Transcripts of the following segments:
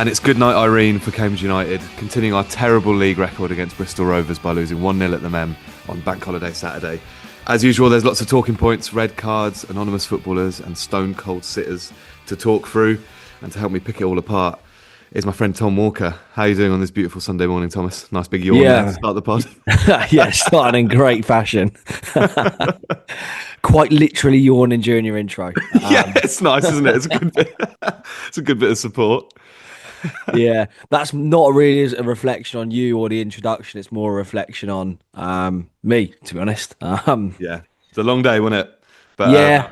And it's good night, Irene, for Cambridge United, continuing our terrible league record against Bristol Rovers by losing 1-0 at the Mem on Bank Holiday Saturday. As usual, there's lots of talking points, red cards, anonymous footballers and stone cold sitters to talk through, and to help me pick it all apart is my friend Tom Walker. How are you doing on this beautiful Sunday morning, Thomas? Nice big yawn there to start the pod. Yeah, starting in great fashion. Quite literally yawning during your intro. Yeah, it's nice, isn't it? It's a good bit. It's a good bit of support. Yeah, that's not really a reflection on you or the introduction. It's more a reflection on me, to be honest. Yeah, it's a long day, wasn't it? But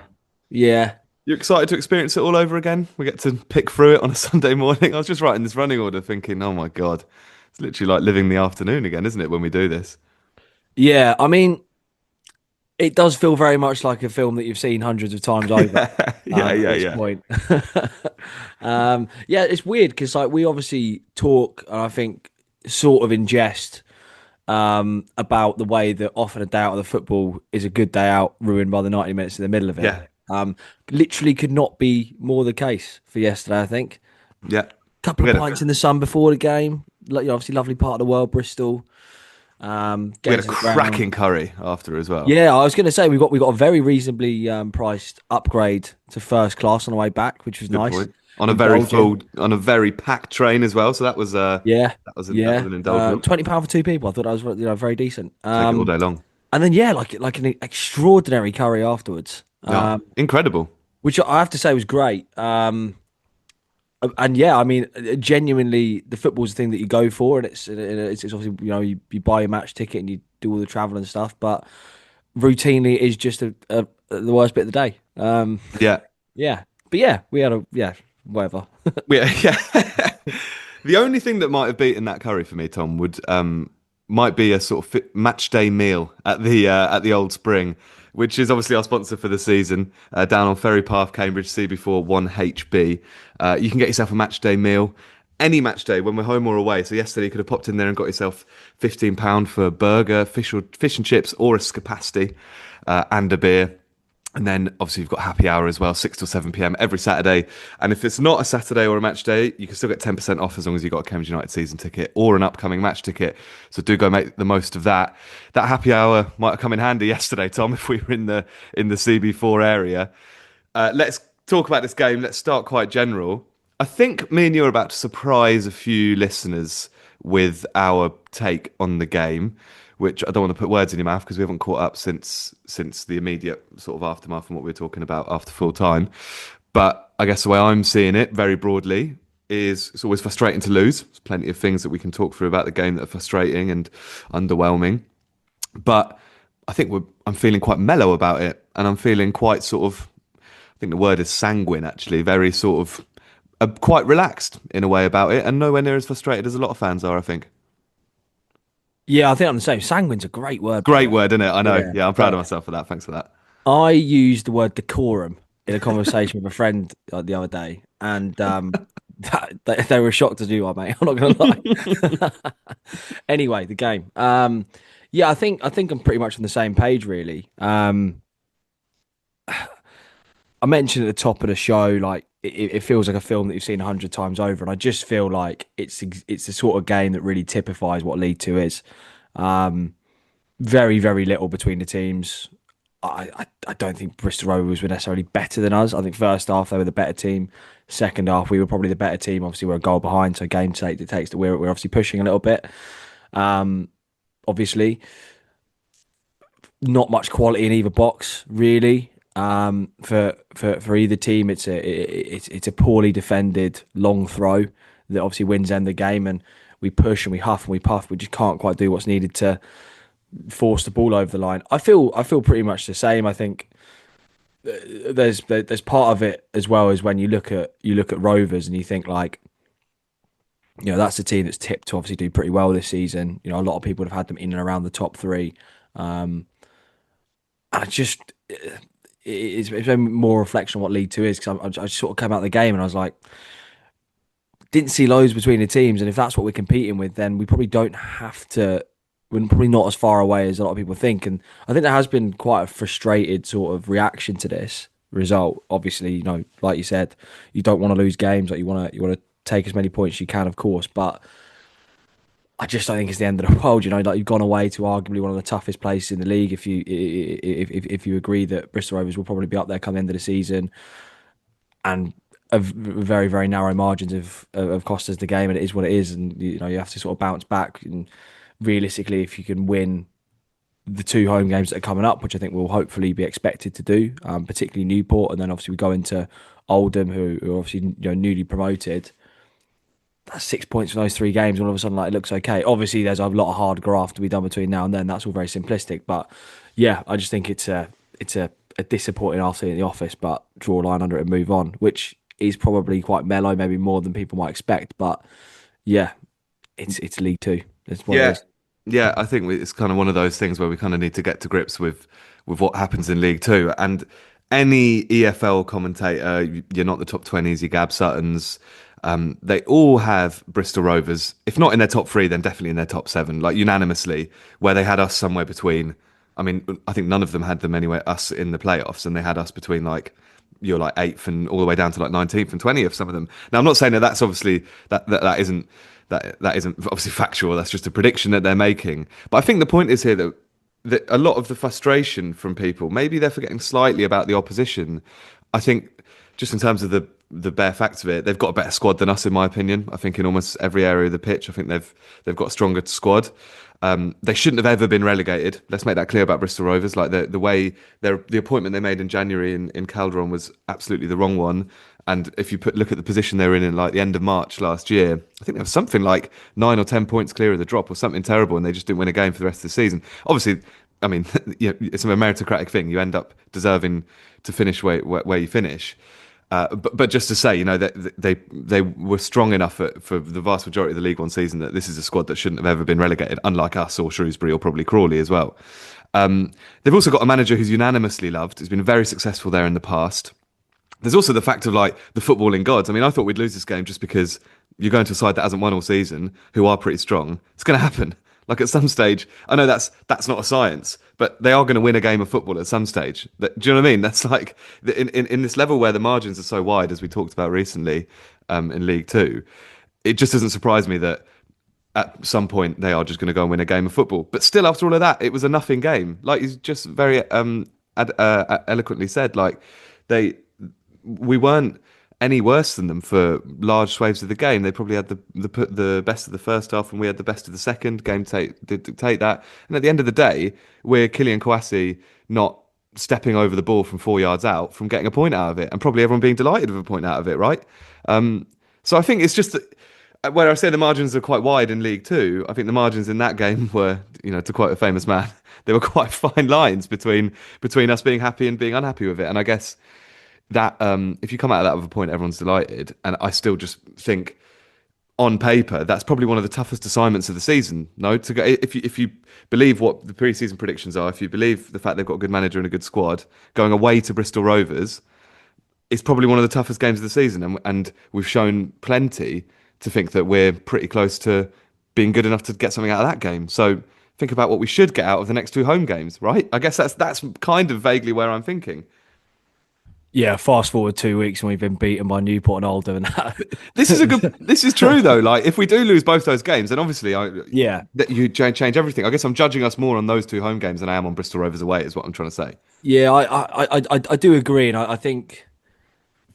yeah. You excited to experience it all over again? We get to pick through it on a Sunday morning. I was just writing this running order thinking, oh my God, it's literally like living the afternoon again, isn't it, when we do this? Yeah, I mean, it does feel very much like a film that you've seen hundreds of times over. Yeah. Point. Yeah, it's weird because like we obviously talk, and I think sort of in jest, about the way that often a day out of the football is a good day out, ruined by the 90 minutes in the middle of it. Yeah. Literally could not be more the case for yesterday, I think. Yeah. Couple of pints in the sun before the game. Like, obviously, lovely part of the world, Bristol. We had a cracking curry after as well. Yeah, I was going to say we got a very reasonably priced upgrade to first class on the way back, which was nice. Point. On a very packed train as well. So that was that was an indulgence. £20 for two people. I thought that was very decent. Take it all day long. And then like an extraordinary curry afterwards. Incredible. Which I have to say was great. And yeah, I mean, genuinely, the football's the thing that you go for, and it's obviously, you buy a match ticket and you do all the travel and stuff, but routinely it is just the worst bit of the day. But yeah, we had whatever. Yeah. The only thing that might have beaten that curry for me, Tom, might be a sort of Matchday Meal at the Old Spring, which is obviously our sponsor for the season, down on Ferry Path, Cambridge, CB4 1HB. You can get yourself a Matchday meal, any match day when we're home or away. So yesterday you could have popped in there and got yourself £15 for a burger, fish and chips, or a skepasti, and a beer. And then obviously you've got happy hour as well, 6 till 7 p.m. every Saturday. And if it's not a Saturday or a match day, you can still get 10% off as long as you've got a Cambridge United season ticket or an upcoming match ticket. So do go make the most of that. That happy hour might have come in handy yesterday, Tom, if we were in the CB4 area. Let's talk about this game. Let's start quite general. I think me and you are about to surprise a few listeners with our take on the game, which I don't want to put words in your mouth because we haven't caught up since the immediate sort of aftermath and what we were talking about after full time. But I guess the way I'm seeing it very broadly is it's always frustrating to lose. There's plenty of things that we can talk through about the game that are frustrating and underwhelming. But I think I'm feeling quite mellow about it, and I'm feeling quite sort of, I think the word is sanguine actually, very sort of quite relaxed in a way about it, and nowhere near as frustrated as a lot of fans are, I think. Yeah, I think I'm the same. Sanguine's a great word. Great word, isn't it? I know. Yeah, I'm proud of myself for that. Thanks for that. I used the word decorum in a conversation with a friend the other day, and they were shocked as you are, mate. I'm not going to lie. Anyway, the game. Yeah, I think I'm pretty much on the same page, really. I mentioned at the top of the show, like it feels like a film that you've seen 100 times over, and I just feel like it's the sort of game that really typifies what League Two is. Very, very little between the teams. I don't think Bristol Rovers were necessarily better than us. I think first half they were the better team. Second half we were probably the better team. Obviously we're a goal behind, so game state dictates that we're obviously pushing a little bit. Obviously, not much quality in either box really. For either team, it's a poorly defended long throw that obviously wins end the game, and we push and we huff and we puff. We just can't quite do what's needed to force the ball over the line. I feel pretty much the same. I think there's part of it as well as when you look at Rovers and you think like, that's a team that's tipped to obviously do pretty well this season. A lot of people have had them in and around the top three. It's been more reflection on what League Two is, because I just sort of came out of the game and I was like, didn't see loads between the teams, and if that's what we're competing with, then we probably don't have to. We're probably not as far away as a lot of people think, and I think there has been quite a frustrated sort of reaction to this result. Obviously, like you said, you don't want to lose games, like you want to take as many points as you can, of course, but I just don't think it's the end of the world. Like you've gone away to arguably one of the toughest places in the league. If you agree that Bristol Rovers will probably be up there come the end of the season, and of very very narrow margins of cost us the game, and it is what it is, and you have to sort of bounce back. And realistically, if you can win the two home games that are coming up, which I think we'll hopefully be expected to do, particularly Newport, and then obviously we go into Oldham, who are obviously newly promoted. That's 6 points from those three games, and all of a sudden, like, it looks okay. Obviously, there's a lot of hard graft to be done between now and then. That's all very simplistic, but yeah, I just think it's a disappointing afternoon in the office, but draw a line under it and move on, which is probably quite mellow, maybe more than people might expect. But yeah, it's League Two. It's what it Yeah, is. yeah. I think it's kind of one of those things where we kind of need to get to grips with what happens in League Two. And any EFL commentator, you're not the top 20s, you Gab Suttons. They all have Bristol Rovers, if not in their top three, then definitely in their top seven, like unanimously, where they had us somewhere between. I mean, I think none of them had them anywhere, us in the playoffs, and they had us between like you're like eighth and all the way down to like 19th and 20th, some of them. Now, I'm not saying that that's obviously that isn't that isn't obviously factual. That's just a prediction that they're making. But I think the point is here that a lot of the frustration from people, maybe they're forgetting slightly about the opposition. I think just in terms of the bare facts of it, they've got a better squad than us, in my opinion. I think in almost every area of the pitch, I think they've got a stronger squad. They shouldn't have ever been relegated. Let's make that clear about Bristol Rovers. Like the way the appointment they made in January in Calderon was absolutely the wrong one. And if you look at the position they were in like the end of March last year, I think there was something like 9 or 10 points clear of the drop or something terrible, and they just didn't win a game for the rest of the season. Obviously, I mean, it's a meritocratic thing. You end up deserving to finish where you finish. But just to say, that they were strong enough for the vast majority of the League One season that this is a squad that shouldn't have ever been relegated, unlike us or Shrewsbury or probably Crawley as well. They've also got a manager who's unanimously loved, who's been very successful there in the past. There's also the fact of like the footballing gods. I mean, I thought we'd lose this game just because you're going to a side that hasn't won all season, who are pretty strong. It's going to happen. Like at some stage, I know that's not a science, but they are going to win a game of football at some stage. Do you know what I mean? That's like in this level where the margins are so wide, as we talked about recently in League Two. It just doesn't surprise me that at some point they are just going to go and win a game of football. But still, after all of that, it was a nothing game. Like you just very eloquently said, like we weren't any worse than them for large swathes of the game. They probably had the best of the first half, and we had the best of the second. Game did dictate that. And at the end of the day, we're Kylian Kouassi not stepping over the ball from 4 yards out from getting a point out of it, and probably everyone being delighted with a point out of it, right? So I think it's just that where I say the margins are quite wide in League Two, I think the margins in that game were, to quote a famous man, there were quite fine lines between us being happy and being unhappy with it. And I guess that if you come out of that with a point, everyone's delighted. And I still just think, on paper, that's probably one of the toughest assignments of the season. No, to go if you believe what the pre-season predictions are, if you believe the fact they've got a good manager and a good squad, going away to Bristol Rovers is probably one of the toughest games of the season. And we've shown plenty to think that we're pretty close to being good enough to get something out of that game. So think about what we should get out of the next two home games, right? I guess that's kind of vaguely where I'm thinking. Yeah, fast forward 2 weeks and we've been beaten by Newport and Oldham, and that. This is true though. Like if we do lose both those games, then obviously Yeah, that you change everything. I guess I'm judging us more on those two home games than I am on Bristol Rovers away. Is what I'm trying to say. yeah, I do agree, and I think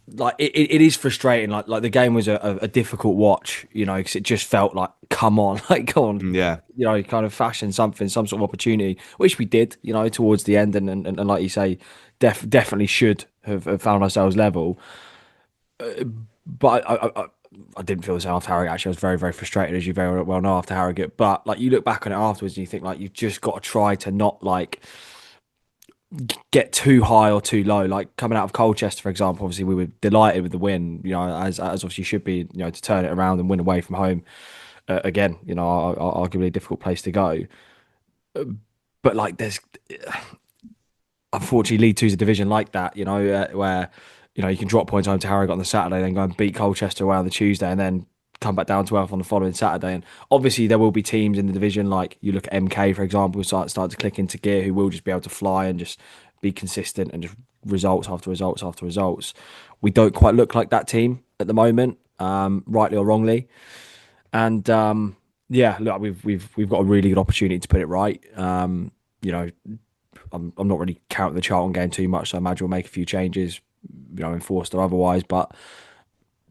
like it is frustrating. Like the game was a difficult watch, because it just felt like, come on, like go on, Yeah, kind of fashion something, some sort of opportunity, which we did, towards the end, and like you say, definitely should have found ourselves level. But I didn't feel the same after Harrogate. Actually, I was very, very frustrated, as you very well know, after Harrogate. But like you look back on it afterwards, and you think like you've just got to try to not like get too high or too low. Like coming out of Colchester, for example, obviously we were delighted with the win, as obviously you should be, to turn it around and win away from home. Again, arguably a difficult place to go. But like there's unfortunately League Two's a division like that, where you can drop points home to Harrogate on the Saturday, then go and beat Colchester away on the Tuesday, and then come back down to earth on the following Saturday. And obviously there will be teams in the division, like you look at MK, for example, who start to click into gear, who will just be able to fly and just be consistent and just results after results after results. We don't quite look like that team at the moment, rightly or wrongly. And yeah, look, we've got a really good opportunity to put it right. You know, I'm not really counting the Charlton game too much, so I imagine we'll make a few changes, enforced or otherwise. But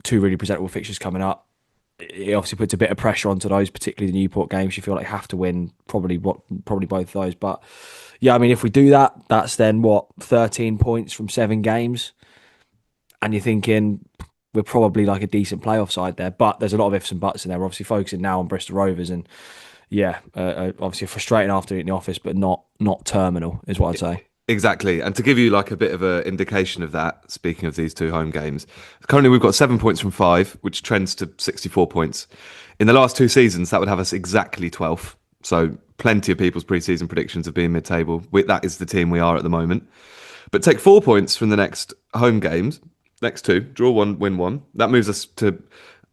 two really presentable fixtures coming up. It obviously puts a bit of pressure onto those, particularly the Newport games. You feel like you have to win probably both of those. But yeah, I mean, if we do that, that's then what 13 points from 7 games, and you're thinking we're probably like a decent playoff side there. But there's a lot of ifs and buts in there. We're obviously focusing now on Bristol Rovers, and yeah, obviously a frustrating afternoon in the office, but not terminal is what I'd say. Exactly. And to give you like a bit of an indication of that, speaking of these two home games, currently we've got 7 points from five, which trends to 64 points. In the last 2 seasons, that would have us exactly 12th. So plenty of people's pre-season predictions of being mid-table. That is the team we are at the moment. But take 4 points from the next home games, next two, draw one, win one. That moves us to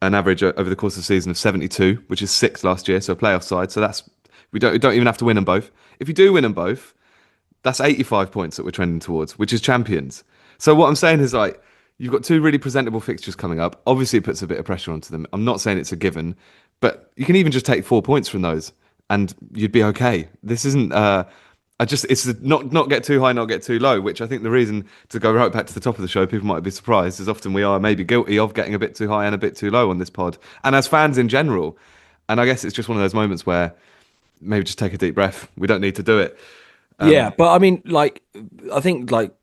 an average over the course of the season of 72, which is sixth last year, so a playoff side. So that's we don't even have to win them both. If you do win them both, that's 85 points that we're trending towards, which is champions. So what I'm saying is like you've got two really presentable fixtures coming up. Obviously, it puts a bit of pressure onto them. I'm not saying it's a given, but you can even just take 4 points from those, and you'd be okay. This isn't. It's not get too high, not get too low. Which I think the reason to go right back to the top of the show, people might be surprised, is often we are maybe guilty of getting a bit too high and a bit too low on this pod, and as fans in general. And I guess it's just one of those moments where maybe just take a deep breath. We don't need to do it. Yeah, but I mean, like, I think like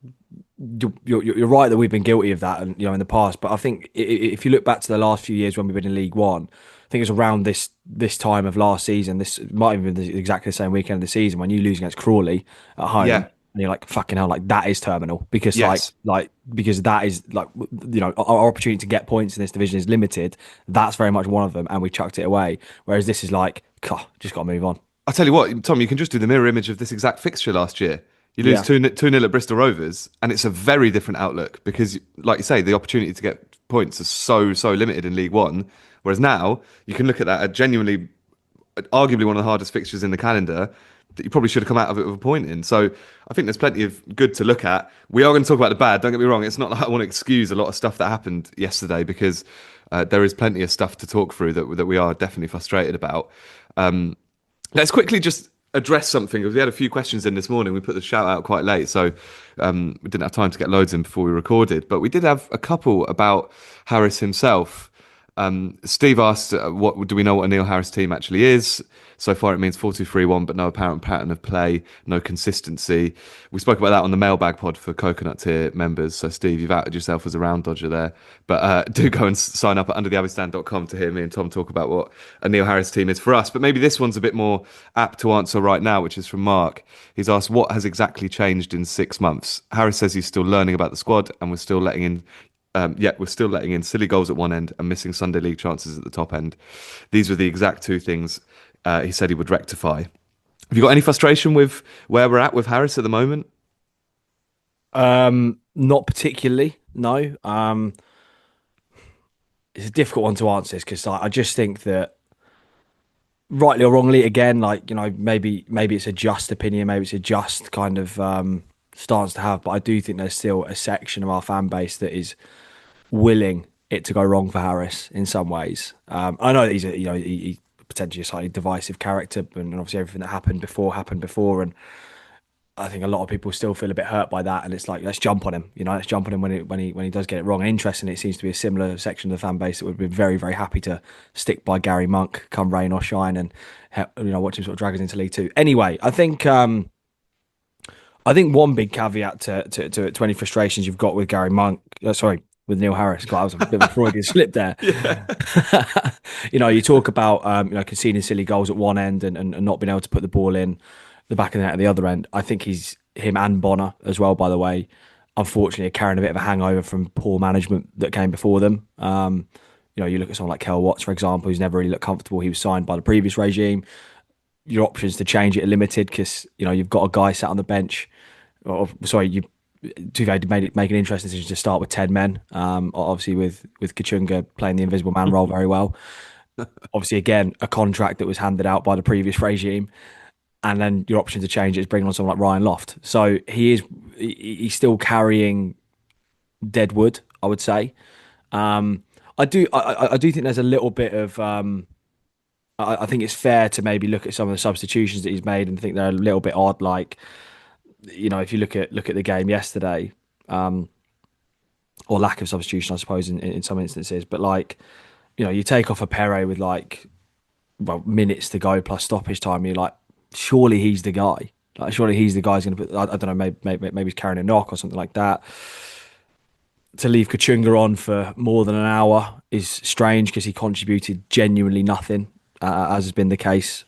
you're right that we've been guilty of that, and in the past. But I think if you look back to the last few years when we've been in League One, I think it was around this time of last season. This might have been exactly the same weekend of the season when you lose against Crawley at home, Yeah. and you're like, fucking hell, like that is terminal because Yes. because that is like our opportunity to get points in this division is limited. That's very much one of them, and we chucked it away. Whereas this is like, God, just got to move on. I'll tell you what, Tom, you can just do the mirror image of this exact fixture last year. You lose Yeah. 2-0 at Bristol Rovers, and it's a very different outlook because, like you say, the opportunity to get points is so limited in League One. Whereas now, you can look at that at genuinely, arguably one of the hardest fixtures in the calendar that you probably should have come out of it with a point in. So I think there's plenty of good to look at. We are going to talk about the bad, don't get me wrong. It's not like I want to excuse a lot of stuff that happened yesterday because there is plenty of stuff to talk through that we are definitely frustrated about. Let's quickly just address something because we had a few questions in this morning. We put the shout out quite late, so we didn't have time to get loads in before we recorded. But we did have a couple about Harris himself. Steve asked, "What do we know what a Neil Harris team actually is?" So far, it means 4-2-3-1, but no apparent pattern of play, no consistency. We spoke about that on the mailbag pod for Coconut Tier members. So, Steve, you've outed yourself as a round dodger there. But do go and sign up at undertheabbeystand.com to hear me and Tom talk about what a Neil Harris team is for us. But maybe this one's a bit more apt to answer right now, which is from Mark. He's asked, what has exactly changed in 6 months? Harris says he's still learning about the squad and we're still letting in we're still letting in silly goals at one end and missing Sunday league chances at the top end. These were the exact two things he said he would rectify. Have you got any frustration with where we're at with Harris at the moment? Not particularly, no. It's a difficult one to answer because I just think that rightly or wrongly, again, maybe it's a just opinion, maybe it's a just kind of stance to have, but I do think there's still a section of our fan base that is willing it to go wrong for Harris in some ways. I know that he's potentially a slightly divisive character, and obviously everything that happened before, and I think a lot of people still feel a bit hurt by that. And it's like, let's jump on him, let's jump on him when he does get it wrong. And interestingly, it seems to be a similar section of the fan base that would be very, very happy to stick by Gary Monk come rain or shine, and watch him sort of drag us into League Two. Anyway, I think one big caveat to any frustrations you've got with Gary Monk, with Neil Harris. God, that was a bit of a Freudian slip there. Yeah. You talk about conceding silly goals at one end and not being able to put the ball in the back of the net at the other end. I think him and Bonner as well, by the way, unfortunately are carrying a bit of a hangover from poor management that came before them. You look at someone like Kel Watts, for example, who's never really looked comfortable. He was signed by the previous regime. Your options to change it are limited because you've got a guy sat on the bench. Tuve make an interesting decision to start with 10 men. Obviously with Kachunga playing the invisible man role very well. Obviously, again, a contract that was handed out by the previous regime, and then your option to change it is bringing on someone like Ryan Loft. So he's still carrying dead wood, I would say. I do think there's a little bit of I think it's fair to maybe look at some of the substitutions that he's made and think they're a little bit odd. Like, if you look at the game yesterday, or lack of substitution, I suppose, in some instances. But like, you take off a Ferry with like, well, minutes to go plus stoppage time. You're like, surely he's the guy. Like, surely he's the guy who's going to put. I don't know, maybe he's carrying a knock or something like that. To leave Kachunga on for more than an hour is strange because he contributed genuinely nothing, as has been the case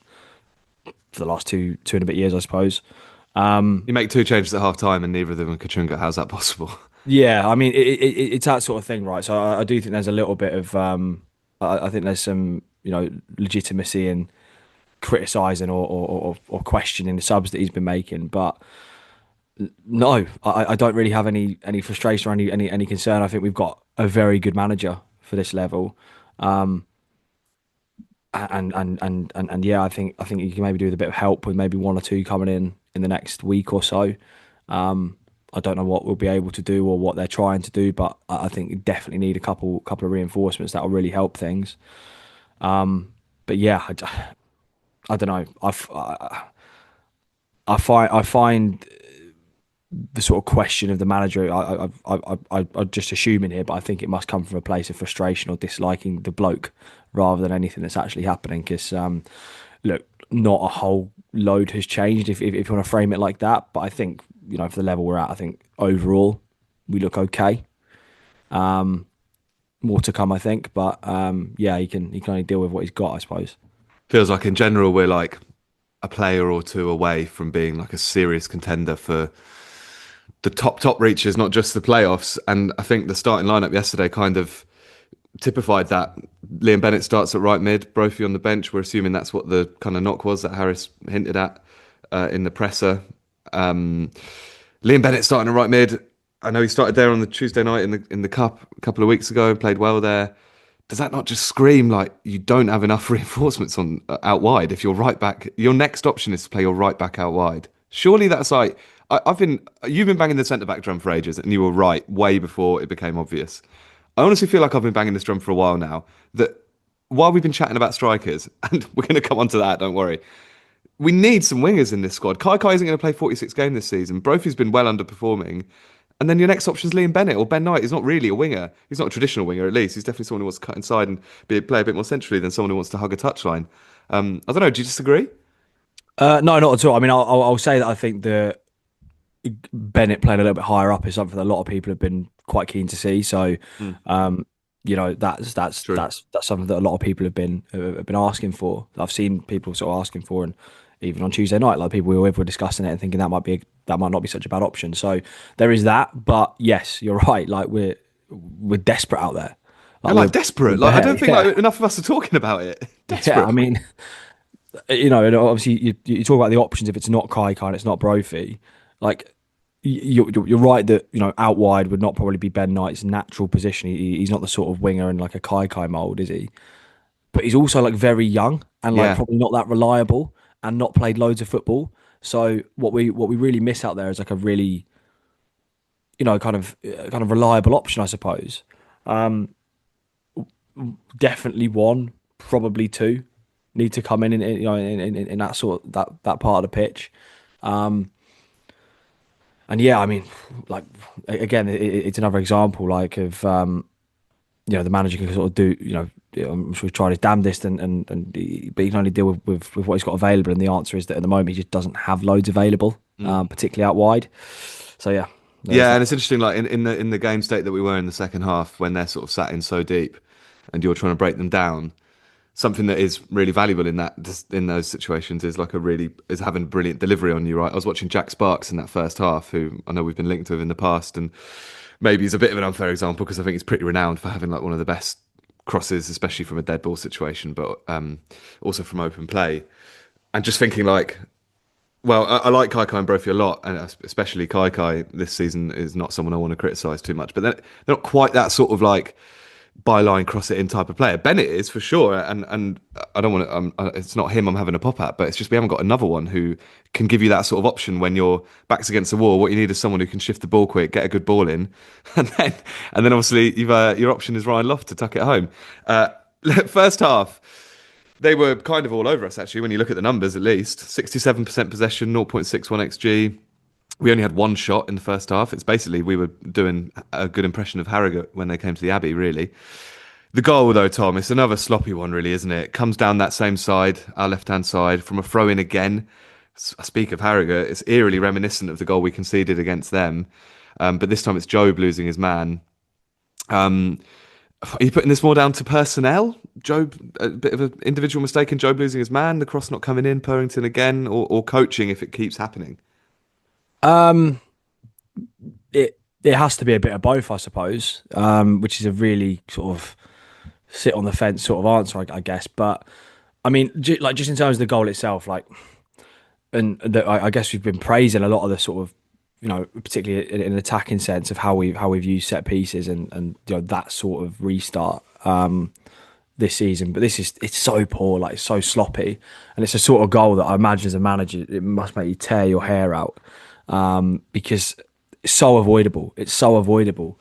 for the last two and a bit years, I suppose. You make two changes at half time and neither of them are Kachunga. How's that possible? Yeah, I mean, it's that sort of thing, right? So I do think there's a little bit of, I think there's some, legitimacy in criticising or questioning the subs that he's been making. But no, I don't really have any frustration or any concern. I think we've got a very good manager for this level. And yeah, I think you can maybe do with a bit of help with maybe one or two coming in the next week or so. I don't know what we'll be able to do or what they're trying to do, but I think you definitely need a couple of reinforcements that will really help things. But yeah, I don't know. I find the sort of question of the manager. I'm just assuming here, but I think it must come from a place of frustration or disliking the bloke rather than anything that's actually happening. Because look, not a whole load has changed if you want to frame it like that. But I think for the level we're at, I think overall we look okay. More to come, I think. But yeah, he can only deal with what he's got, I suppose. Feels like in general we're like a player or two away from being like a serious contender for the top reaches, not just the playoffs. And I think the starting lineup yesterday kind of typified that. Liam Bennett starts at right mid, Brophy on the bench. We're assuming that's what the kind of knock was that Harris hinted at in the presser. Liam Bennett starting at right mid. I know he started there on the Tuesday night in the cup a couple of weeks ago and played well there. Does that not just scream like you don't have enough reinforcements on out wide? If your right back, your next option is to play your right back out wide. Surely that's like you've been banging the centre back drum for ages, and you were right way before it became obvious. I honestly feel like I've been banging this drum for a while now. That while we've been chatting about strikers, and we're going to come on to that, don't worry. We need some wingers in this squad. Kai isn't going to play 46 games this season. Brophy's been well underperforming. And then your next option is Liam Bennett or Ben Knight. He's not really a winger. He's not a traditional winger, at least. He's definitely someone who wants to cut inside and play a bit more centrally than someone who wants to hug a touchline. I don't know. Do you disagree? No, not at all. I mean, I'll say that I think that Bennett playing a little bit higher up is something that a lot of people have been quite keen to see. So, Mm, that's true. something that a lot of people have been asking for. I've seen people sort of asking for, and even on Tuesday night, like people were discussing it and thinking that might not be such a bad option. So there is that. But yes, you're right. Like we're desperate out there. You're Like like desperate. Like I don't think yeah, like enough of us are talking about it. yeah. I Desperate. mean, and obviously you talk about the options if it's not Kai and it's not Brophy. Like you're right that out wide would not probably be Ben Knight's natural position. He's not the sort of winger in like a Kai mold, is he? But he's also like very young and like Yeah. probably not that reliable and not played loads of football. So what we really miss out there is like a really kind of reliable option, I suppose. Definitely one, probably two need to come in that sort that part of the pitch. And yeah, I mean, like again, it's another example like of the manager can sort of do I'm sure he's tried his damnedest but he can only deal with what he's got available, and the answer is that at the moment he just doesn't have loads available, Mm. particularly out wide. So yeah, there's Yeah, that. and it's interesting, like in the game state that we were in the second half, when they're sort of sat in so deep, and you're trying to break them down. Something that is really valuable in those situations is having brilliant delivery on you, right? I was watching Jack Sparks in that first half, who I know we've been linked with in the past, and maybe he's a bit of an unfair example because I think he's pretty renowned for having like one of the best crosses, especially from a dead ball situation, but also from open play. And just thinking like, well, I like Kai and Brophy a lot, and especially Kai this season is not someone I want to criticise too much, but they're not quite that sort of like byline cross it in type of player. Bennett is for sure, and I don't want to. It's not him I'm having a pop at, but it's just we haven't got another one who can give you that sort of option when your back's against the wall. What you need is someone who can shift the ball quick, get a good ball in, and then obviously your option is Ryan Loft to tuck it home. Uh, First half. They were kind of all over us, actually, when you look at the numbers, at least. 67% possession, 0.61 XG. We only had one shot in the first half. It's basically we were doing a good impression of Harrogate when they came to the Abbey, really. The goal, though, Tom, it's another sloppy one, really, isn't it? It comes down that same side, our left-hand side, from a throw-in again. I speak of Harrogate, it's eerily reminiscent of the goal we conceded against them. But this time it's Job losing his man. Um, are you putting this more down to personnel? Job, a bit of an individual mistake in Job losing his man, the cross not coming in, Purrington again, or coaching if it keeps happening? Um, it has to be a bit of both, I suppose. Which is a really sort of sit on the fence sort of answer, I guess. But I mean, just in terms of the goal itself, like, I guess we've been praising a lot of the sort of, particularly in an attacking sense of how we've used set pieces and that sort of restart this season. But it's so poor, like it's so sloppy, and it's a sort of goal that I imagine as a manager it must make you tear your hair out because it's so avoidable. It's so avoidable.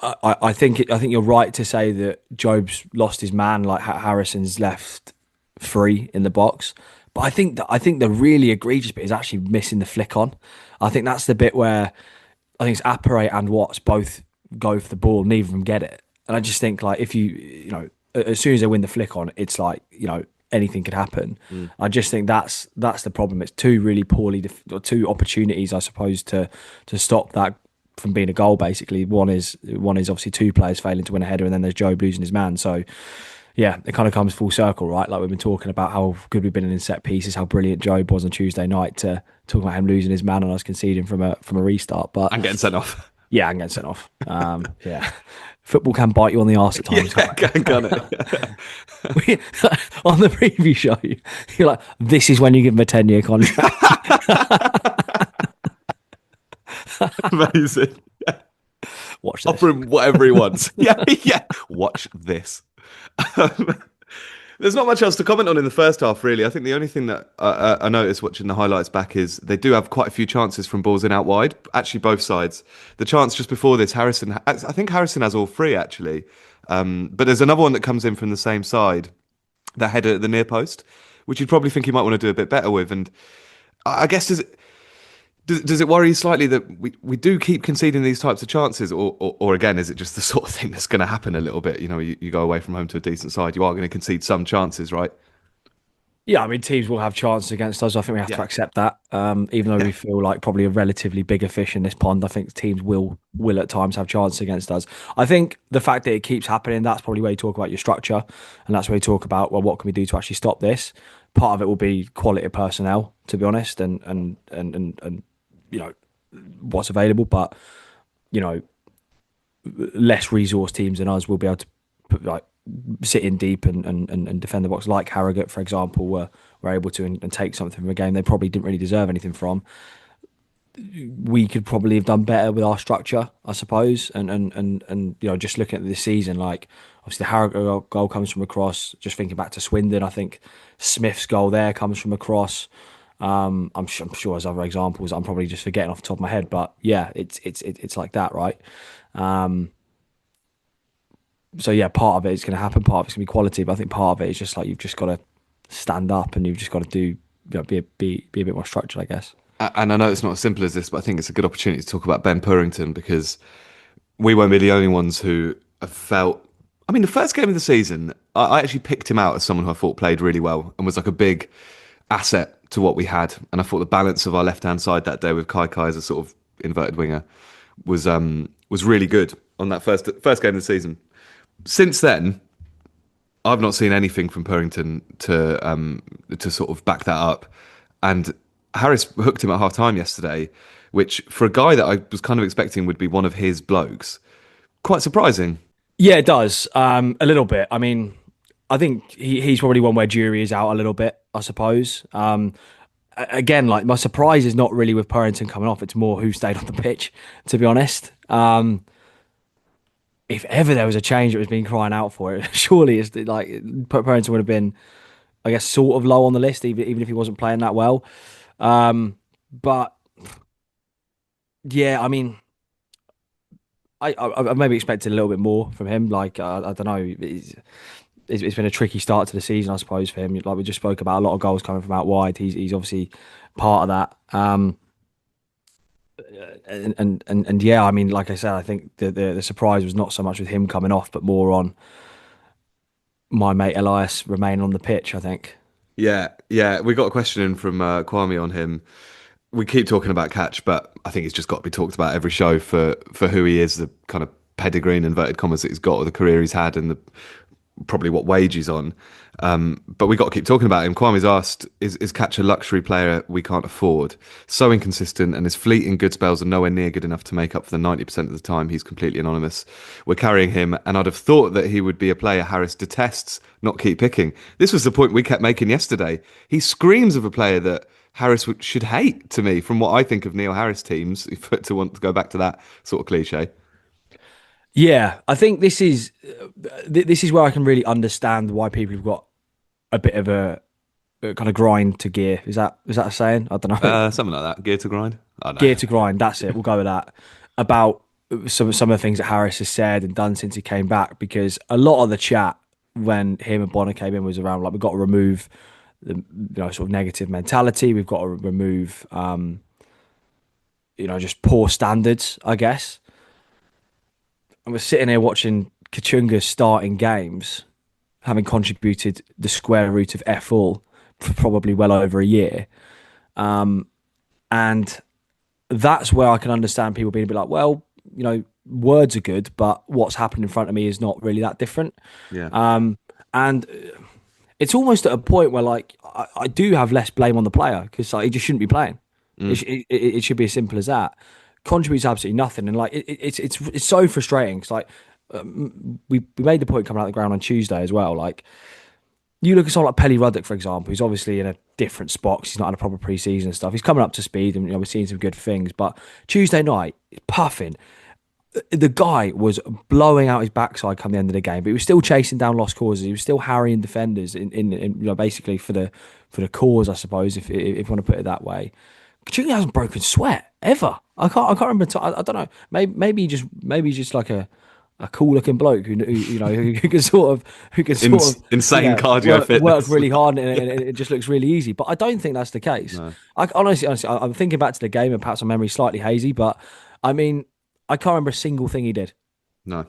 I think you're right to say that Job's lost his man, like Harrison's left free in the box. But I think the really egregious bit is actually missing the flick on. I think that's the bit where I think it's Appere and Watts both go for the ball, neither of them get it. And I just think like if as soon as they win the flick on, it's like anything could happen. I just think that's the problem. It's two really or two opportunities, I suppose, to stop that from being a goal. Basically, one is obviously two players failing to win a header, and then there's Job losing his man. So yeah, it kind of comes full circle, right? Like we've been talking about how good we've been in set pieces, how brilliant Job was on Tuesday night, to talking about him losing his man and us conceding from a restart. But And getting sent off. yeah, and getting sent off. Yeah, football can bite you on the arse at times. Yeah, can it? On the preview show, you're like, this is when you give him a 10-year contract. Amazing. Yeah. Watch this. Offer him whatever he wants. Yeah. Watch this. There's not much else to comment on in the first half, really. I think the only thing that I noticed watching the highlights back is they do have quite a few chances from balls in out wide. Actually, both sides. The chance just before this, I think Harrison has all three, actually. But there's another one that comes in from the same side, that header at the near post, which you'd probably think he might want to do a bit better with. And I guess does it worry you slightly that we do keep conceding these types of chances, or again, is it just the sort of thing that's going to happen a little bit? You go away from home to a decent side, you are going to concede some chances, right? Yeah, I mean, teams will have chances against us. I think we have to accept that. Even though we feel like probably a relatively bigger fish in this pond, I think teams will at times have chances against us. I think the fact that it keeps happening, that's probably where you talk about your structure, and that's where you talk about, well, what can we do to actually stop this? Part of it will be quality of personnel, to be honest, and what's available, but less resource teams than us will be able to sit in deep and defend the box, like Harrogate, for example, were able to and take something from a game they probably didn't really deserve anything from. We could probably have done better with our structure, I suppose, and just looking at this season, like obviously the Harrogate goal comes from a cross. Just thinking back to Swindon, I think Smith's goal there comes from a cross. I'm sure there's other examples I'm probably just forgetting off the top of my head, but yeah, it's like that, right? So yeah, part of it is going to happen, part of it's going to be quality, but I think part of it is just like you've just got to stand up and you've just got to do be a bit more structured, I guess. And I know it's not as simple as this, but I think it's a good opportunity to talk about Ben Purrington, because we won't be the only ones who have felt. I mean, the first game of the season, I actually picked him out as someone who I thought played really well and was like a big asset to what we had. And I thought the balance of our left-hand side that day with Kai as a sort of inverted winger was really good on that first game of the season. Since then, I've not seen anything from Purrington to sort of back that up. And Harris hooked him at half time yesterday, which for a guy that I was kind of expecting would be one of his blokes, quite surprising. Yeah, it does. A little bit. I mean, I think he's probably one where jury is out a little bit, I suppose. Again, like my surprise is not really with Purrington coming off. It's more who stayed on the pitch, to be honest. if ever there was a change that was being crying out for it, surely it's like Parenton would have been, I guess, sort of low on the list, even if he wasn't playing that well. But yeah, I mean, I maybe expected a little bit more from him. Like I don't know, it's been a tricky start to the season, I suppose, for him. Like we just spoke about, a lot of goals coming from out wide. He's obviously part of that. And yeah, I mean, like I said, I think the surprise was not so much with him coming off, but more on my mate Elias remaining on the pitch, I think. Yeah, yeah. We got a question in from Kwame on him. We keep talking about Catch, but I think he's just got to be talked about every show for who he is, the kind of pedigree in inverted commas that he's got, or the career he's had, and the probably what wage he's on. But we got to keep talking about him. Kwame's asked, is Catch a luxury player we can't afford? So inconsistent, and his fleeting good spells are nowhere near good enough to make up for the 90% of the time he's completely anonymous. We're carrying him, and I'd have thought that he would be a player Harris detests, not keep picking. This was the point we kept making yesterday. He screams of a player that Harris should hate, to me, from what I think of Neil Harris teams, to want to go back to that sort of cliche. Yeah, I think this is where I can really understand why people have got a bit of a kind of grind to gear. Is that a saying? I don't know. Something like that. Gear to grind. I don't know. Gear to grind. That's it. We'll go with that. About some of the things that Harris has said and done since he came back, because a lot of the chat when him and Bonner came in was around like we've got to remove the sort of negative mentality. We've got to remove just poor standards, I guess. And we're sitting here watching Kachunga starting games, having contributed the square root of F all for probably well over a year. And that's where I can understand people being a bit like, well, words are good, but what's happened in front of me is not really that different. Yeah. And it's almost at a point where like I do have less blame on the player because like, he just shouldn't be playing. It should be as simple as that. Contributes absolutely nothing, and like it's so frustrating. It's like we made the point coming out of the ground on Tuesday as well. Like you look at someone like Pelly Ruddock, for example, who's obviously in a different spot 'cause he's not had a proper pre-season and stuff. He's coming up to speed, and we're seeing some good things. But Tuesday night, puffing. The guy was blowing out his backside come the end of the game, but he was still chasing down lost causes. He was still harrying defenders in basically for the cause, I suppose, if you want to put it that way. Kachunga hasn't broken sweat ever. I can't remember. I don't know. Maybe just like a cool looking bloke who can Insane cardio work fitness. really hard, and it just looks really easy. But I don't think that's the case. No, I honestly, I'm thinking back to the game, and perhaps my memory's slightly hazy, but I mean, I can't remember a single thing he did. no.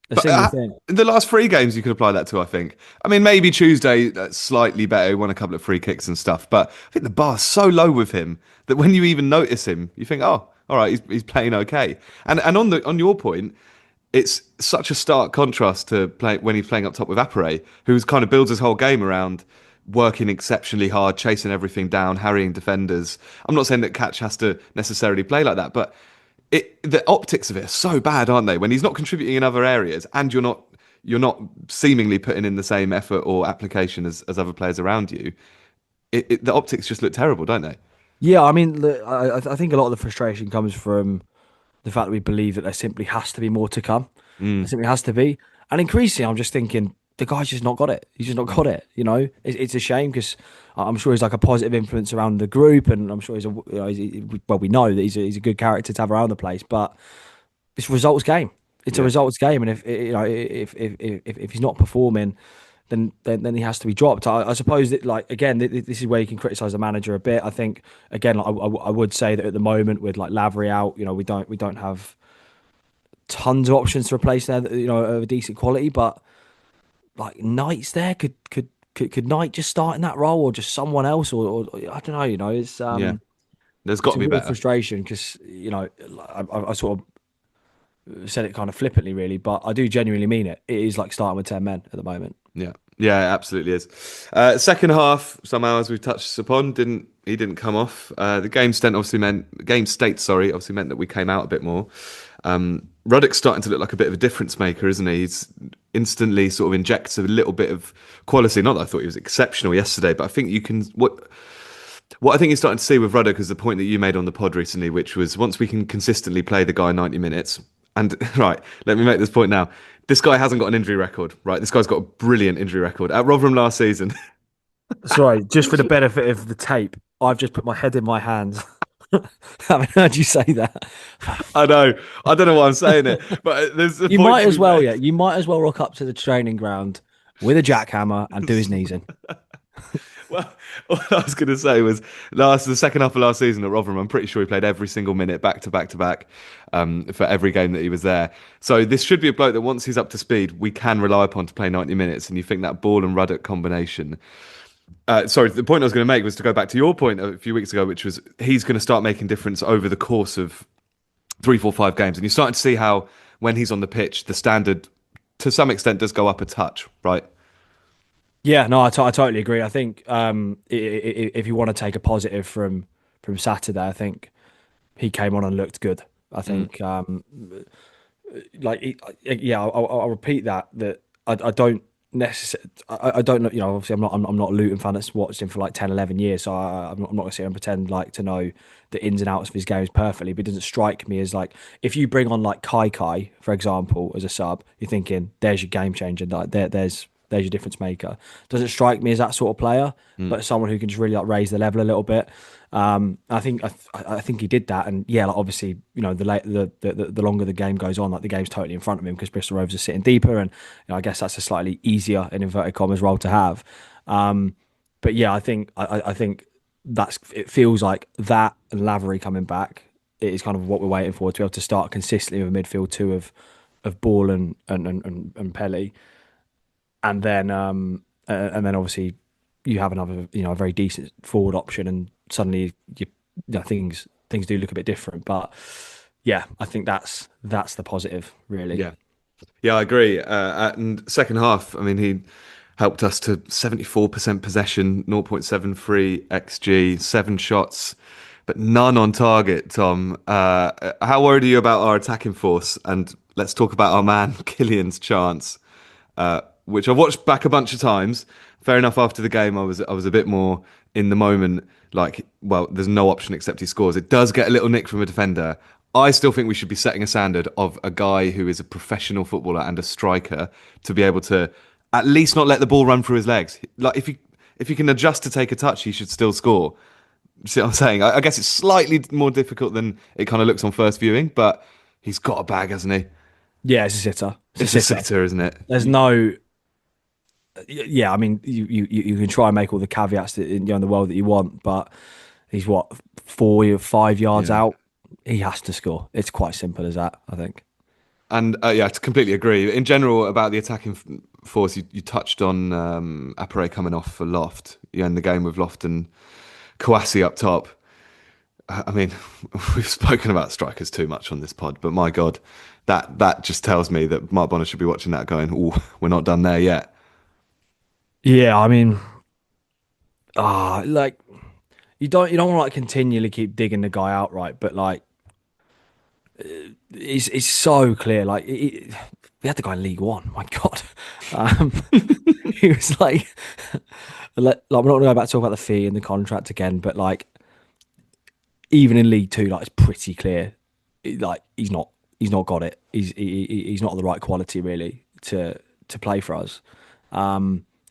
A But single thing. in the last three games, you could apply that to, I think. I mean, maybe Tuesday, that's slightly better. He won a couple of free kicks and stuff. But I think the bar's so low with him that when you even notice him, you think, oh, all right, he's playing okay. And on your point, it's such a stark contrast to play when he's playing up top with Apare, who's kind of builds his whole game around working exceptionally hard, chasing everything down, harrying defenders. I'm not saying that Catch has to necessarily play like that, but the optics of it are so bad, aren't they? When he's not contributing in other areas, and you're not seemingly putting in the same effort or application as other players around you. The optics just look terrible, don't they? Yeah, I mean, I think a lot of the frustration comes from the fact that we believe that there simply has to be more to come. There simply has to be. And increasingly, I'm just thinking the guy's just not got it. He's just not got it. It's a shame because I'm sure he's like a positive influence around the group, and I'm sure we know that he's a good character to have around the place. But it's a results game. It's a Yeah, results game, and if he's not performing, then he has to be dropped. I suppose that like again, this is where you can criticise the manager a bit. I think again, like, I would say that at the moment with like Lavery out, we don't have tons of options to replace there, of a decent quality. But like Knight's there, could Knight just start in that role, or just someone else, or I don't know. yeah. There's got It's to a be real better. frustration because I sort of said it kind of flippantly, really, but I do genuinely mean it. It is like starting with 10 men at the moment. Yeah, yeah, it absolutely is. Second half, somehow, as we've touched upon, didn't come off. The game state, sorry, obviously meant that we came out a bit more. Ruddock's starting to look like a bit of a difference maker, isn't he? He's instantly sort of injects a little bit of quality. Not that I thought he was exceptional yesterday, but I think you can what I think you're starting to see with Ruddock is the point that you made on the pod recently, which was once we can consistently play the guy 90 minutes, And right, let me make this point now. This guy hasn't got an injury record, right? This guy's got a brilliant injury record. At Rotherham last season, Sorry, just for the benefit of the tape, I've just put my head in my hands. Haven't heard you say that. I know, I don't know why I'm saying it, but there's a You point might to as be well, made. yeah. You might as well rock up to the training ground with a jackhammer and do his knees in. Well, what I was going to say was the second half of last season at Rotherham, I'm pretty sure he played every single minute back to back to back for every game that he was there. So this should be a bloke that once he's up to speed, we can rely upon to play 90 minutes. And you think that Ball and Ruddock combination. Sorry, the point I was going to make was to go back to your point a few weeks ago, which was he's going to start making difference over the course of 3, 4, 5 games. And you're starting to see how when he's on the pitch, the standard to some extent does go up a touch, right? Yeah, no, I totally agree. I think if you want to take a positive from Saturday, I think he came on and looked good. I Mm. think, yeah, I'll repeat that I don't necessarily, I don't know, obviously I'm not a Luton fan that's watched him for like 10, 11 years, so I'm not gonna sit here and pretend like to know the ins and outs of his games perfectly, but it doesn't strike me as like, if you bring on like Kai, for example, as a sub, you're thinking, there's your game changer, like there's your difference maker. Doesn't strike me as that sort of player, but someone who can just really like raise the level a little bit. I think he did that, and yeah, like obviously, the longer the game goes on, like the game's totally in front of him because Bristol Rovers are sitting deeper, and I guess that's a slightly easier in inverted commas role to have. But yeah, I think it feels like that and Lavery coming back is kind of what we're waiting for, to be able to start consistently with a midfield two of Ball and Pelly, and then obviously you have another, a very decent forward option, and suddenly things do look a bit different. But yeah, I think that's the positive, really. Yeah. Yeah, I agree. And second half, I mean, he helped us to 74% possession, 0.73 XG, 7 shots, but none on target, Tom. How worried are you about our attacking force? And let's talk about our man, Killian's chance, which I watched back a bunch of times. Fair enough, after the game, I was a bit more in the moment, like, well, there's no option except he scores. It does get a little nick from a defender. I still think we should be setting a standard of a guy who is a professional footballer and a striker to be able to at least not let the ball run through his legs. Like if he can adjust to take a touch, he should still score. See what I'm saying? I guess it's slightly more difficult than it kind of looks on first viewing, but he's got a bag, hasn't he? Yeah, it's a sitter. It's a It's a sitter. sitter, isn't it? There's no. Yeah, I mean, you can try and make all the caveats that in the world that you want, but he's what, 4 or 5 yards Yeah. out. He has to score. It's quite simple as that, I think. And yeah, I completely agree. In general, about the attacking force, you touched on Apare coming off for Loft. You end the game with Loft and Kouassi up top. I mean, we've spoken about strikers too much on this pod, but my God, that just tells me that Mark Bonner should be watching that going, oh, we're not done there yet. Yeah, I mean, like you don't want to like continually keep digging the guy out, right? But like, it's so clear. Like, we had the guy in League One. My God, um, he was like we're not going to go back to talk about the fee and the contract again, but like even in League Two, like it's pretty clear, like he's not got it. He's not the right quality really to play for us.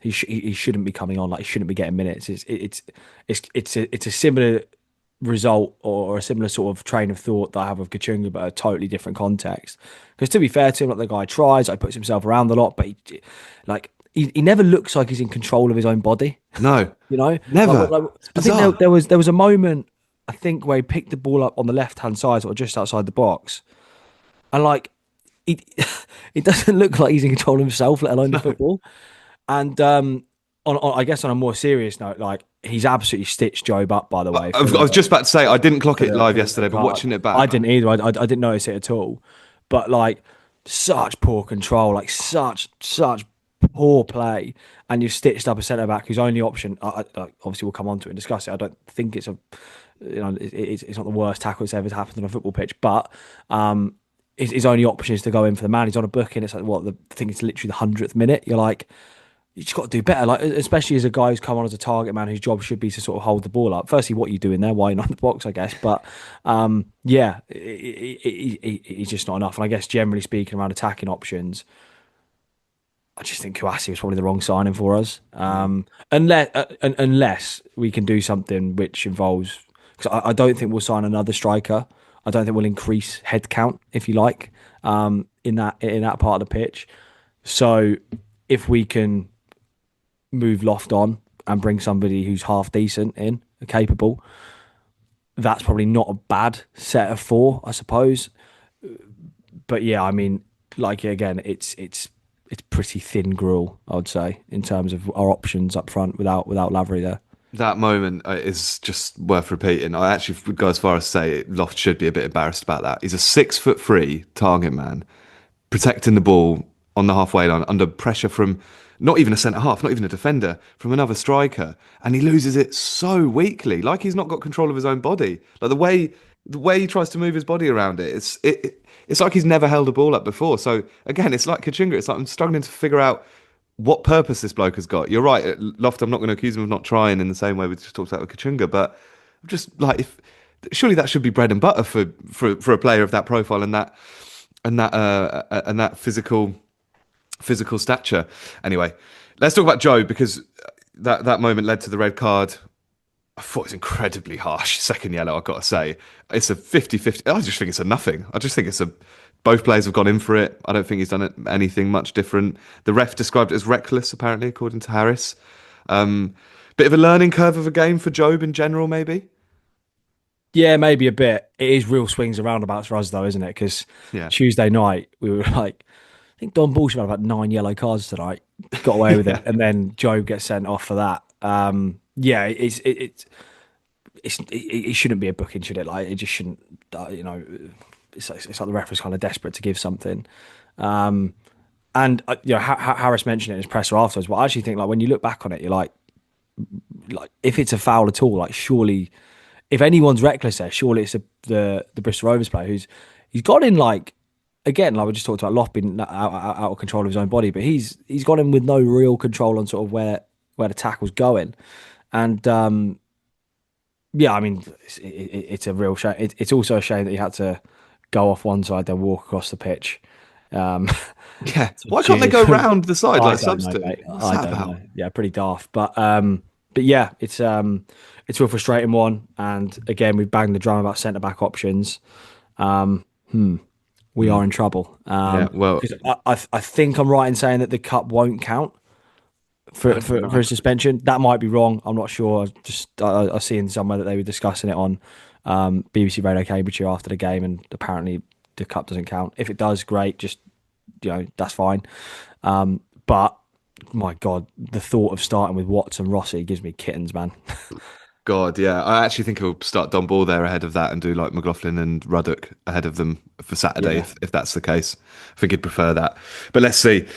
He shouldn't be coming on. Like he shouldn't be getting minutes. It's a similar result or a similar sort of train of thought that I have with Kachunga, but a totally different context. Because to be fair to him, like the guy tries, like puts himself around a lot, but he never looks like he's in control of his own body. No, You know, never. It's I think bizarre. there was a moment, I think, where he picked the ball up on the left hand side or just outside the box, and like he it doesn't look like he's in control of himself, let alone the football. And I guess on a more serious note, like he's absolutely stitched Job up, by the way, I was just about to say I didn't clock it live for the yesterday, red but card. watching it I back, didn't either. I didn't notice it at all. But like such poor control, like such poor play, and you've stitched up a centre back whose only option. Obviously, we'll come on to it and discuss it. I don't think it's it's not the worst tackle that's ever happened on a football pitch, but his only option is to go in for the man. He's on a booking. It's like I think it's literally the 100th minute. You're like, you just got to do better. Like especially as a guy who's come on as a target man, whose job should be to sort of hold the ball up. Firstly, what are you doing there? Why are you not in the box? I guess, but yeah, he's just not enough. And I guess generally speaking, around attacking options, I just think CUFC was probably the wrong signing for us. Mm. Unless we can do something which involves, because I don't think we'll sign another striker. I don't think we'll increase head count, if you like, in that part of the pitch. So if we can move Loft on and bring somebody who's half decent in, capable, that's probably not a bad set of four, I suppose. But yeah, I mean, like again, it's pretty thin gruel, I would say, in terms of our options up front without Lavery there. That moment is just worth repeating. I actually would go as far as say Loft should be a bit embarrassed about that. He's a 6'3" target man, protecting the ball on the halfway line under pressure from not even a centre half, not even a defender, from another striker, and he loses it so weakly, like he's not got control of his own body. Like the way he tries to move his body around it, it's like he's never held a ball up before. So again, it's like Kachunga. It's like I'm struggling to figure out what purpose this bloke has got. You're right, Loft. I'm not going to accuse him of not trying in the same way we just talked about with Kachunga, but I'm just like, if surely that should be bread and butter for a player of that profile and that physical stature. Anyway, let's talk about Joe because that moment led to the red card. I thought it was incredibly harsh. Second yellow, I've got to say. It's a 50-50. I just think it's a nothing. I just think it's a. Both players have gone in for it. I don't think he's anything much different. The ref described it as reckless, apparently, according to Harris. Bit of a learning curve of a game for Job in general, maybe. Yeah, maybe a bit. It is real swings and roundabouts for us, though, isn't it? Because Yeah. Tuesday night we were like, I think Don Bullshit had about 9 yellow cards tonight. Got away with it, Yeah. and then Joe gets sent off for that. Yeah, it shouldn't be a booking, should it? Like it just shouldn't. It's like the ref was kind of desperate to give something. And Harris mentioned it in his presser afterwards. But I actually think like when you look back on it, you're like if it's a foul at all, like surely if anyone's reckless there, surely it's the Bristol Rovers player he's got in like again, like we just talked about Loft being out of control of his own body, but he's got him with no real control on sort of where the tackle's going. And yeah, I mean, it's a real shame. It's also a shame that he had to go off one side, then walk across the pitch. Um, Yeah. to Why can't they cheers. go round the side I like don't subs know, do? mate. What's I that don't about? know. Yeah, pretty daft. But yeah, it's a real frustrating one. And again, we've banged the drum about centre back options. Um, we are in trouble. Yeah. Well, Because I think I'm right in saying that the cup won't count I for don't for, know. for a suspension. That might be wrong. I'm not sure. I've seen somewhere that they were discussing it on BBC Radio Cambridgeshire after the game, and apparently the cup doesn't count. If it does, great. Just that's fine. But my God, the thought of starting with Watts and Rossi gives me kittens, man. God, yeah. I actually think he'll start Don Ball there ahead of that and do like McLaughlin and Ruddock ahead of them for Saturday Yeah. if that's the case. I think he'd prefer that. But let's see.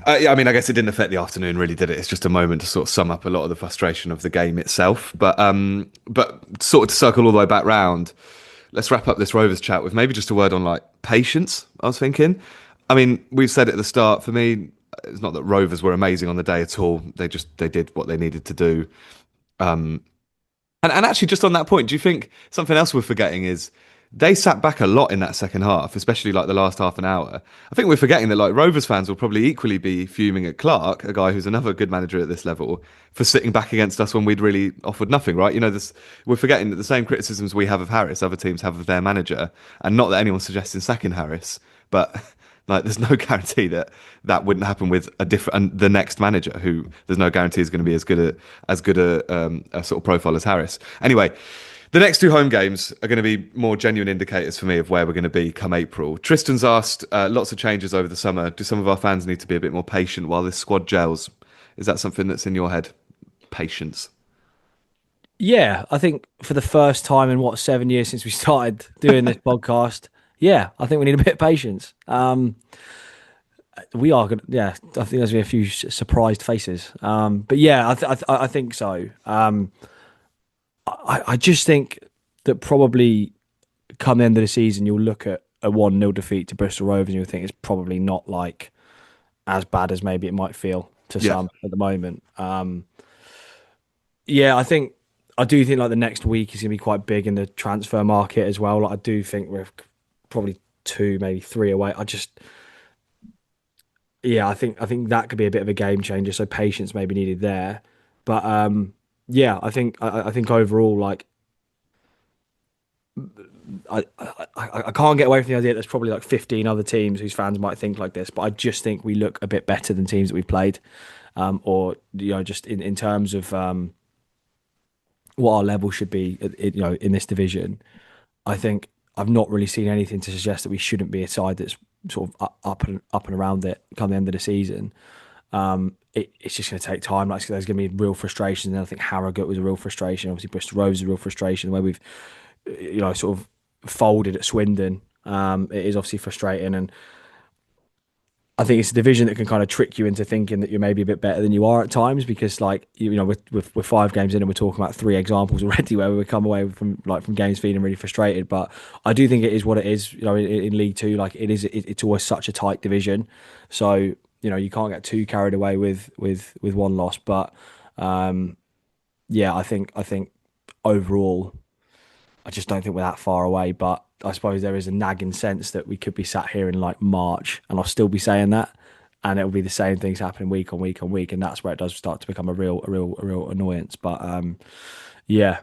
Yeah, I mean, I guess it didn't affect the afternoon, really, did it? It's just a moment to sort of sum up a lot of the frustration of the game itself. But sort of to circle all the way back round, let's wrap up this Rovers chat with maybe just a word on like patience. I was thinking. I mean, we've said at the start. For me, it's not that Rovers were amazing on the day at all. They did what they needed to do. And actually, just on that point, do you think something else we're forgetting is they sat back a lot in that second half, especially like the last half an hour? I think we're forgetting that like Rovers fans will probably equally be fuming at Clark, a guy who's another good manager at this level, for sitting back against us when we'd really offered nothing, right? This we're forgetting that the same criticisms we have of Harris, other teams have of their manager, and not that anyone's suggesting sacking Harris, but like, there's no guarantee that that wouldn't happen with a different and the next manager, who there's no guarantee is going to be as good a sort of profile as Harris. Anyway, the next two home games are going to be more genuine indicators for me of where we're going to be come April. Tristan's asked lots of changes over the summer. Do some of our fans need to be a bit more patient while this squad gels? Is that something that's in your head? Patience. Yeah, I think for the first time in 7 years since we started doing this podcast, yeah, I think we need a bit of patience. We are good. Yeah, I think there's been a few surprised faces. But yeah, I think so. I just think that probably come the end of the season, you'll look at a 1-0 defeat to Bristol Rovers and you'll think it's probably not like as bad as maybe it might feel. to Yeah. some at the moment. Yeah, I do think like the next week is going to be quite big in the transfer market as well. Like I do think we're probably two, maybe three away. Yeah, I think that could be a bit of a game changer. So patience may be needed there, but yeah, I think overall, like I can't get away from the idea that there's probably like 15 other teams whose fans might think like this, but I just think we look a bit better than teams that we've played, or just in terms of what our level should be, in this division. I think I've not really seen anything to suggest that we shouldn't be a side that's sort of up and around it come the end of the season. It's just going to take time. Like there's going to be real frustration, and I think Harrogate was a real frustration. Obviously, Bristol Rovers is a real frustration where we've sort of folded at Swindon. It is obviously frustrating, and I think it's a division that can kind of trick you into thinking that you're maybe a bit better than you are at times because, like, we're 5 games in and we're talking about 3 examples already where we come away from games feeling really frustrated. But I do think it is what it is. In League Two, like it's always such a tight division, so you can't get too carried away with one loss. But yeah, I think overall, I just don't think we're that far away. But I suppose there is a nagging sense that we could be sat here in like March and I'll still be saying that. And it'll be the same things happening week on week on week. And that's where it does start to become a real annoyance. But yeah,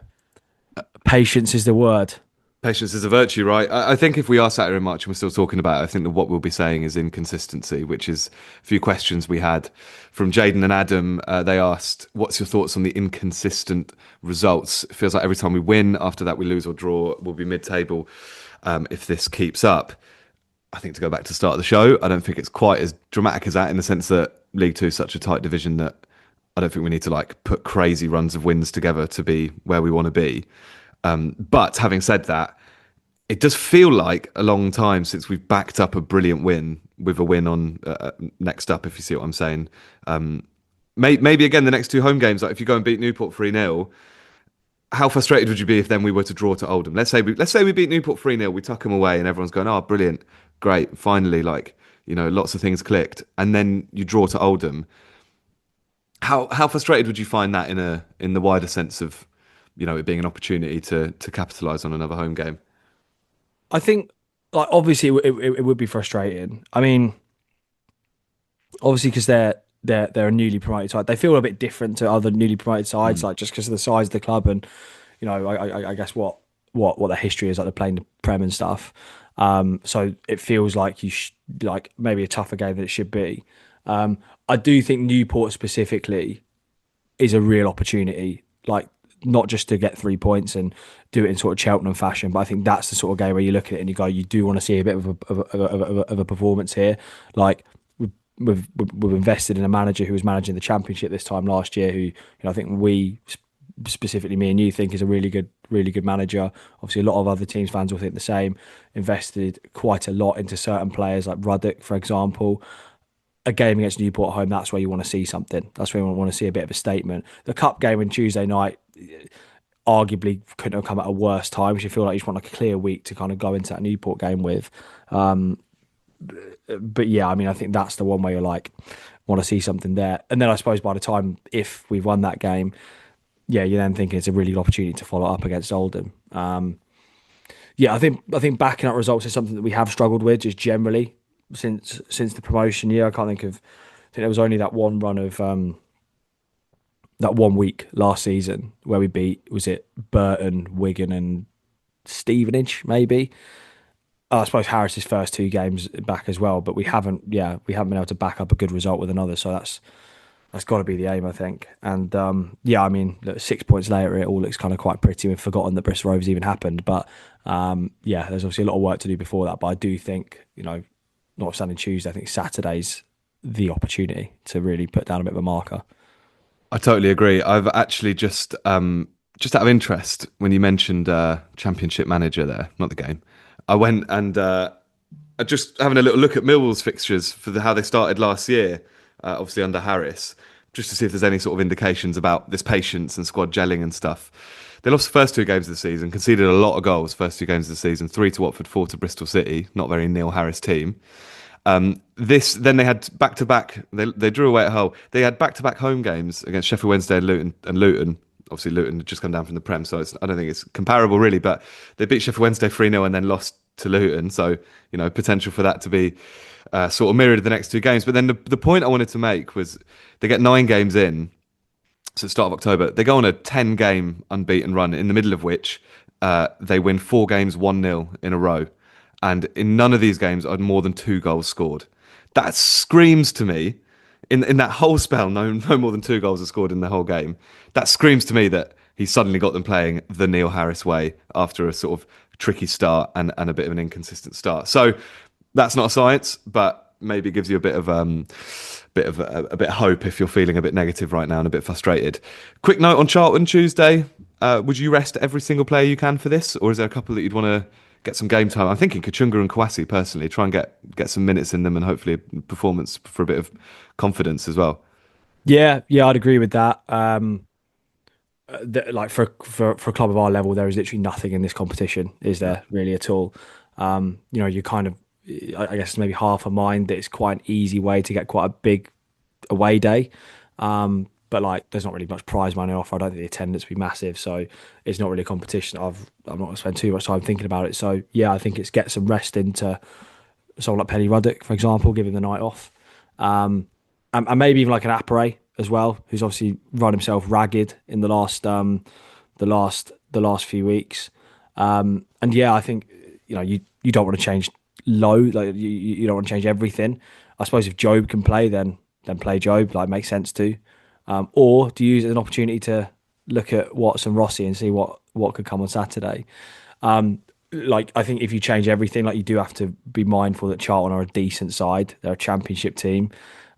patience is the word. Patience is a virtue, right? I think if we are sat here in March and we're still talking about it, I think that what we'll be saying is inconsistency, which is a few questions we had from Jaden and Adam. They asked, what's your thoughts on the inconsistent results? It feels like every time we win, after that we lose or draw, we'll be mid-table if this keeps up. I think to go back to the start of the show, I don't think it's quite as dramatic as that in the sense that League Two is such a tight division that I don't think we need to like put crazy runs of wins together to be where we want to be. But having said that, it does feel like a long time since we've backed up a brilliant win with a win on next up, if you see what I'm saying. Maybe again, the next 2 home games, like if you go and beat Newport 3-0, how frustrated would you be if then we were to draw to Oldham? Let's say we beat Newport 3-0, we tuck them away and everyone's going, oh, brilliant, great, finally, like, lots of things clicked. And then you draw to Oldham. How frustrated would you find that in the wider sense of it being an opportunity to capitalise on another home game? I think, like, obviously it would be frustrating. I mean, obviously because they're a newly promoted side, they feel a bit different to other newly promoted sides, Mm. like just because of the size of the club and I guess what their history is, like they're playing the Prem and stuff. So it feels like like maybe a tougher game than it should be. I do think Newport specifically is a real opportunity, like not just to get 3 points and do it in sort of Cheltenham fashion, but I think that's the sort of game where you look at it and you go, you do want to see a bit of a performance here. Like we've invested in a manager who was managing the Championship this time last year, who I think we specifically me and you think is a really good manager. Obviously, a lot of other teams fans will think the same. Invested quite a lot into certain players like Ruddock, for example. A game against Newport at home, that's where you want to see something. That's where you want to see a bit of a statement. The cup game on Tuesday night arguably couldn't have come at a worse time. You feel like you just want like a clear week to kind of go into that Newport game with. But yeah, I mean, I think that's the one where you're like, want to see something there. And then I suppose by the time, if we've won that game, yeah, you're then thinking it's a really good opportunity to follow up against Oldham. Yeah, I think backing up results is something that we have struggled with just generally since the promotion year. I can't think of. I think there was only that one run of that 1 week last season where we beat, was it Burton, Wigan, and Stevenage maybe. I suppose Harris's first 2 games back as well, but we haven't been able to back up a good result with another. So that's got to be the aim, I think. And yeah, I mean, look, 6 points later, it all looks kind of quite pretty. We've forgotten that Bristol Rovers even happened, but yeah, there's obviously a lot of work to do before that. But I do think, notwithstanding Tuesday, I think Saturday's the opportunity to really put down a bit of a marker. I totally agree. I've actually just out of interest, when you mentioned Championship manager there, not the game, I went and just having a little look at Millwall's fixtures for how they started last year, obviously under Harris, just to see if there's any sort of indications about this patience and squad gelling and stuff. They lost the first 2 games of the season, conceded a lot of goals first 2 games of the season, 3 to Watford, 4 to Bristol City, not very Neil Harris team. This then they had back to back. They drew away at Hull. They had back to back home games against Sheffield Wednesday and Luton. Obviously, Luton had just come down from the Prem, so I don't think it's comparable really. But they beat Sheffield Wednesday 3-0 and then lost to Luton. So potential for that to be sort of mirrored in the next two games. But then the point I wanted to make was they get 9 games in. So at the start of October, they go on a 10-game unbeaten run, in the middle of which they win 4 games 1-0 in a row. And in none of these games are more than 2 goals scored. That screams to me, in that whole spell, no more than 2 goals are scored in the whole game. That screams to me that he suddenly got them playing the Neil Harris way after a sort of tricky start and a bit of an inconsistent start. So that's not a science, but maybe it gives you a bit of hope if you're feeling a bit negative right now and a bit frustrated. Quick note on Charlton Tuesday. Would you rest every single player you can for this, or is there a couple that you'd want to get some game time? I'm thinking Kachunga and Kouassi personally. Try and get some minutes in them and hopefully a performance for a bit of confidence as well. Yeah, I'd agree with that. Like for a club of our level, there is literally nothing in this competition, is there really at all? You kind of, I guess maybe half a mind that it's quite an easy way to get quite a big away day. But like, there's not really much prize money offer. I don't think the attendance will be massive, so it's not really a competition. I'm not going to spend too much time thinking about it. So yeah, I think it's get some rest into someone like Penny Ruddock, for example, give him the night off, and maybe even like an Apare as well, who's obviously run himself ragged in the last few weeks. And yeah, I think you don't want to change low, like you don't want to change everything. I suppose if Job can play, then play Job. Like, makes sense to. Or do you use it as an opportunity to look at Watts and Rossi and see what could come on Saturday? Like, I think if you change everything, like, you do have to be mindful that Charlton are a decent side. They're a championship team.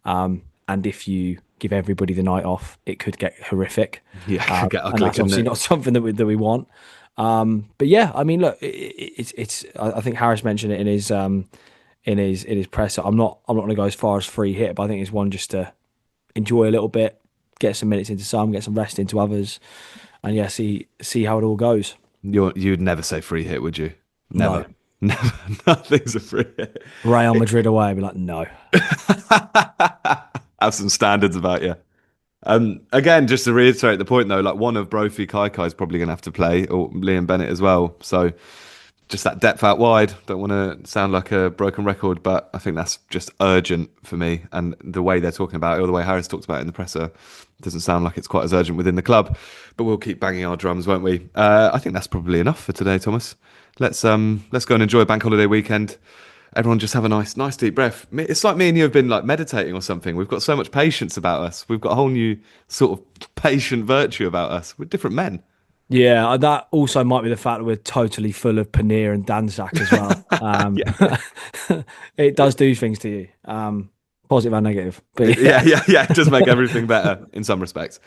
And if you give everybody the night off, it could get horrific. Yeah, it could get ugly, and that's obviously not something that we want. But yeah, I mean, look, it's. I think Harris mentioned it in his presser. I'm not going to go as far as free hit, but I think it's one just to enjoy a little bit, get some minutes into some, get some rest into others, and yeah, see how it all goes. You'd never say free hit, would you? Never. No. Never. Nothing's a free hit. Real Madrid away, I'd be like, no. Have some standards about you. Again, just to reiterate the point though, like, one of Brophy Kaikai is probably going to have to play, or Liam Bennett as well. So just that depth out wide. Don't want to sound like a broken record, but I think that's just urgent for me. And the way they're talking about it, or the way Harris talked about it in the presser, doesn't sound like it's quite as urgent within the club. But we'll keep banging our drums, won't we? I think that's probably enough for today, Thomas. Let's go and enjoy a bank holiday weekend. Everyone just have a nice deep breath. It's like me and you have been like meditating or something. We've got so much patience about us. We've got a whole new sort of patient virtue about us. We're different men. Yeah, that also might be the fact that we're totally full of paneer and Danzak as well. It does do things to you, positive and negative. But yeah, it does make everything better in some respects.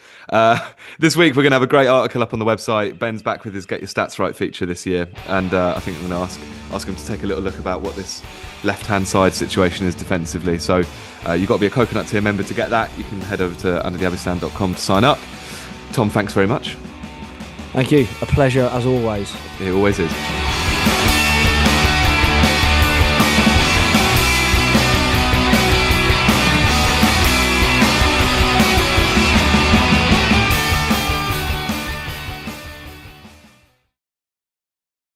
This week we're going to have a great article up on the website. Ben's back with his Get Your Stats Right feature this year, and I think I'm going to ask him to take a little look about what this left-hand side situation is defensively. So you've got to be a Coconut Tier member to get that. You can head over to undertheabbeystand.com to sign up. Tom, thanks very much. Thank you. A pleasure as always. It always is.